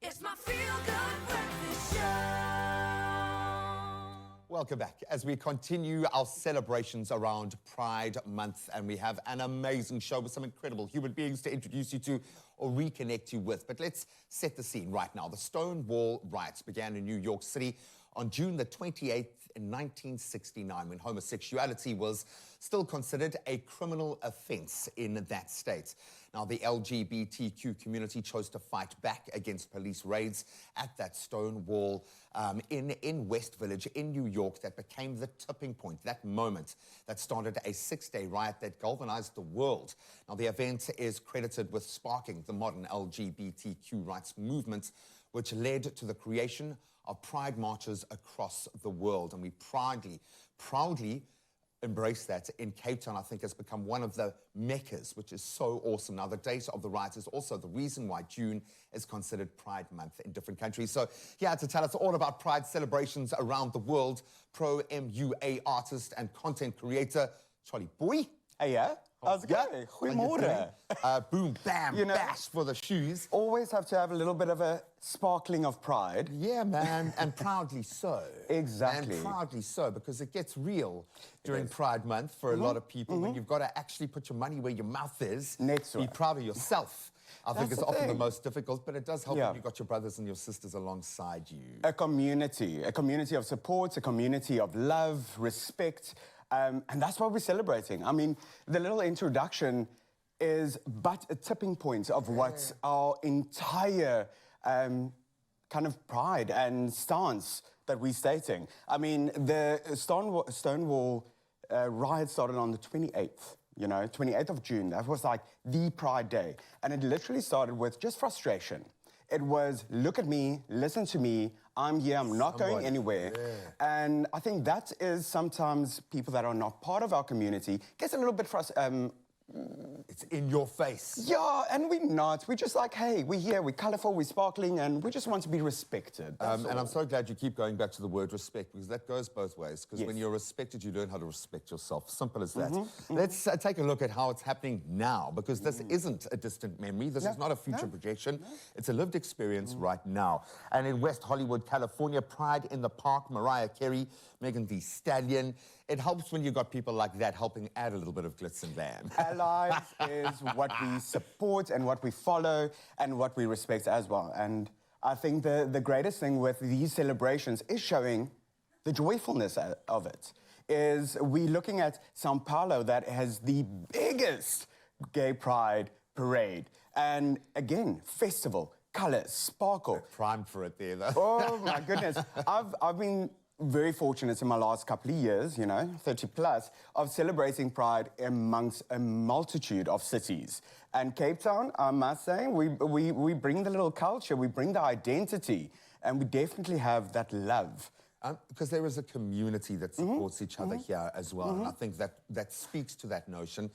It's my feel-good breakfast show. Welcome back as we continue our celebrations around Pride Month, and we have an amazing show with some incredible human beings to introduce you to or reconnect you with. But let's set the scene right now. The Stonewall riots began in New York City on June the 28th in 1969, when homosexuality was still considered a criminal offense in that state. Now, the LGBTQ community chose to fight back against police raids at that Stonewall in West Village in New York that became the tipping point, that moment that started a six-day riot that galvanized the world. Now, the event is credited with sparking the modern LGBTQ rights movement, which led to the creation of pride marches across the world. And we proudly embrace that in Cape Town. I think has become one of the meccas, which is so awesome. Now, the date of the riots is also the reason why June is considered Pride Month in different countries. So here to tell us all about Pride celebrations around the world, pro MUA artist and content creator, Charlie Boy. Hey, yeah? How's it going? Goedemorgen. Boom, bam, bash for the shoes. Always have to have a little bit of a sparkling of pride. Yeah, man, and proudly so. Exactly. And proudly so, because it gets real during Pride Month for a lot of people when you've got to actually put your money where your mouth is. Be proud of yourself. I think it's often the most difficult, but it does help when you've got your brothers and your sisters alongside you. A community of support, a community of love, respect, and that's what we're celebrating. I mean, the little introduction is but a tipping point of what our entire kind of pride and stance that we're stating. I mean, the Stonewall riot started on the 28th. 28th of June. That was like the Pride Day. And it literally started with just frustration. It was, look at me, listen to me, I'm here, I'm not going anywhere. And I think that is sometimes people that are not part of our community gets a little bit frustrated. It's in your face. Yeah, and we're not. We're just like, hey, we're here, we're colourful, we're sparkling, and we just want to be respected. And I'm so glad you keep going back to the word respect, because that goes both ways. Because when you're respected, you learn how to respect yourself. Simple as that. Let's take a look at how it's happening now, because this isn't a distant memory. This is not a future projection. It's a lived experience right now. And in West Hollywood, California, Pride in the Park, Mariah Carey, Megan Thee Stallion. It helps when you've got people like that helping add a little bit of glitz and glam. Allies is what we support and what we follow and what we respect as well. And I think the greatest thing with these celebrations is showing the joyfulness of it. Is we looking at Sao Paulo that has the biggest gay pride parade. And again, festival, colour, sparkle. We're primed for it there, though. Oh, my goodness. I've been very fortunate in my last couple of years, 30 plus, of celebrating Pride amongst a multitude of cities. And Cape Town, I must say, we bring the little culture, we bring the identity, and we definitely have that love. Because there is a community that supports each other here as well. And I think that speaks to that notion.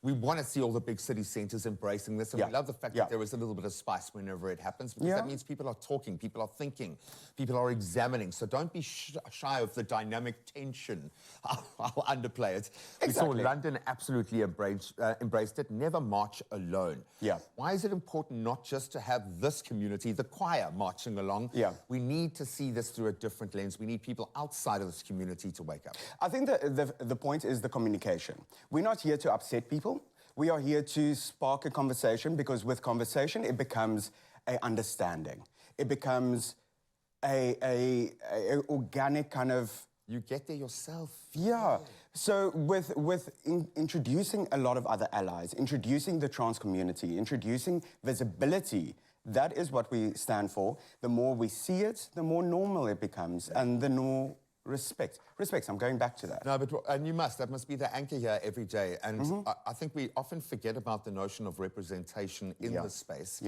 We want to see all the big city centres embracing this, and we love the fact that there is a little bit of spice whenever it happens, because that means people are talking, people are thinking, people are examining. So don't be shy of the dynamic tension. I'll underplay it. We saw London absolutely embraced it. Never march alone. Why is it important not just to have this community, the choir, marching along? We need to see this through a different lens. We need people outside of this community to wake up. I think the point is the communication. We're not here to upset people. We are here to spark a conversation, because with conversation, it becomes an understanding. It becomes a organic kind of... You get there yourself. Yeah. So with introducing a lot of other allies, introducing the trans community, introducing visibility, that is what we stand for. The more we see it, the more normal it becomes, and the more... Respect, I'm going back to that. No, and you must, that must be the anchor here every day. And I think we often forget about the notion of representation in this space.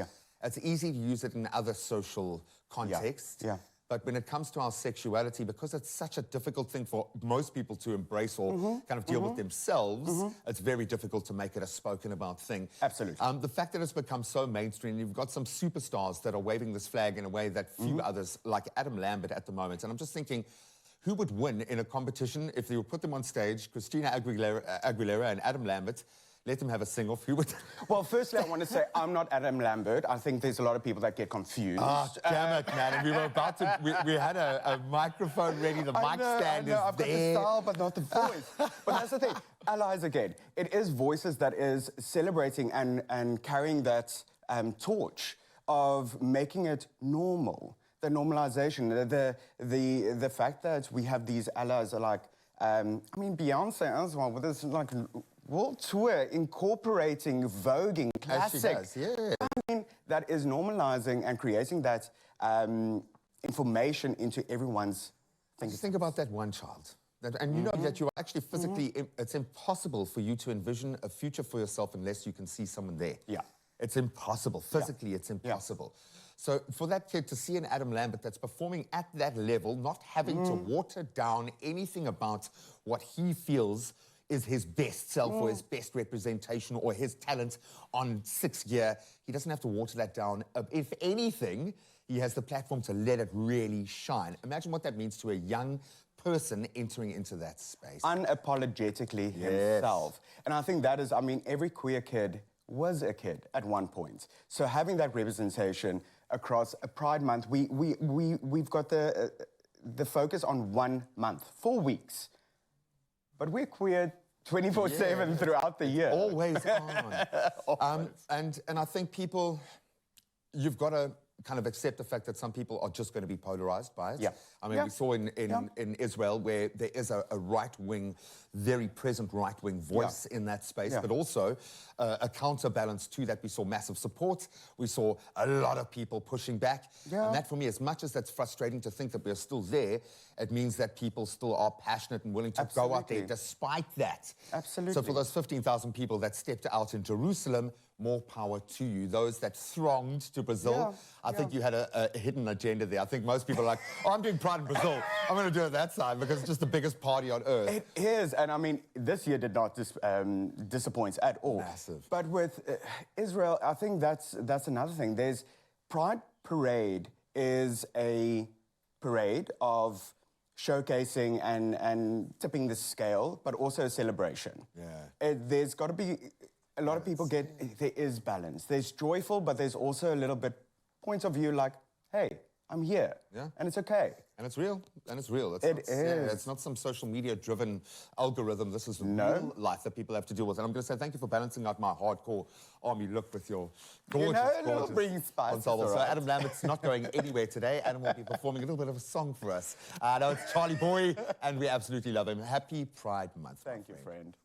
It's easy to use it in other social contexts. But when it comes to our sexuality, because it's such a difficult thing for most people to embrace or kind of deal with themselves, it's very difficult to make it a spoken about thing. Absolutely. The fact that it's become so mainstream, you've got some superstars that are waving this flag in a way that few others, like Adam Lambert at the moment. And I'm just thinking, who would win in a competition if they would put them on stage, Christina Aguilera and Adam Lambert, let him have a sing-off. Who would... Well, firstly, I want to say I'm not Adam Lambert. I think there's a lot of people that get confused. Ah, damn it, man. And we were about to... We had a microphone ready. The mic stand is I've got the there. style, but not the voice. But that's the thing. Allies again. It is Voices that is celebrating and carrying that torch of making it normal. The normalization, the fact that we have these allies are like, I mean, Beyonce as well, with this like world tour incorporating voguing classic. As she does, yeah. I mean, that is normalizing and creating that information into everyone's thinking. Just think about that one child. And you know that you are actually physically, it's impossible for you to envision a future for yourself unless you can see someone there. Yeah. It's impossible. Physically, it's impossible. So for that kid to see an Adam Lambert that's performing at that level, not having to water down anything about what he feels is his best self or his best representation or his talent on 6th gear, he doesn't have to water that down. If anything, he has the platform to let it really shine. Imagine what that means to a young person entering into that space. Unapologetically himself. And I think that is, I mean, every queer kid was a kid at one point. So having that representation across a Pride Month, we've got the focus on 1 month, 4 weeks. But we're queer 24/7 throughout the year. Always on. And I think people, you've got to kind of accept the fact that some people are just going to be polarized by it. Yeah. I mean, we saw in Israel where there is a right-wing, very present right-wing voice in that space, but also a counterbalance to that. We saw massive support. We saw a lot of people pushing back. And that, for me, as much as that's frustrating to think that we're still there, it means that people still are passionate and willing to go out there despite that. Absolutely. So for those 15,000 people that stepped out in Jerusalem, more power to you. Those that thronged to Brazil, I think you had a hidden agenda there. I think most people are like, oh, I'm doing Pride in Brazil. I'm going to do it that side because it's just the biggest party on earth. It is, and I mean, this year did not disappoint at all. Massive. But with Israel, I think that's another thing. There's Pride Parade is a parade of showcasing and tipping the scale, but also a celebration. Yeah. There's got to be... A lot of people there is balance. There's joyful, but there's also a little bit points of view like, hey, I'm here. Yeah. And it's okay. And it's real. And it's real. It's it's not some social media-driven algorithm. This is real life that people have to deal with. And I'm going to say thank you for balancing out my hardcore army look with your gorgeous, gorgeous bring spice. ensemble. So Adam Lambert's not going anywhere today. Adam will be performing a little bit of a song for us. No, it's Charlie Boy, and we absolutely love him. Happy Pride Month. Thank you, friend.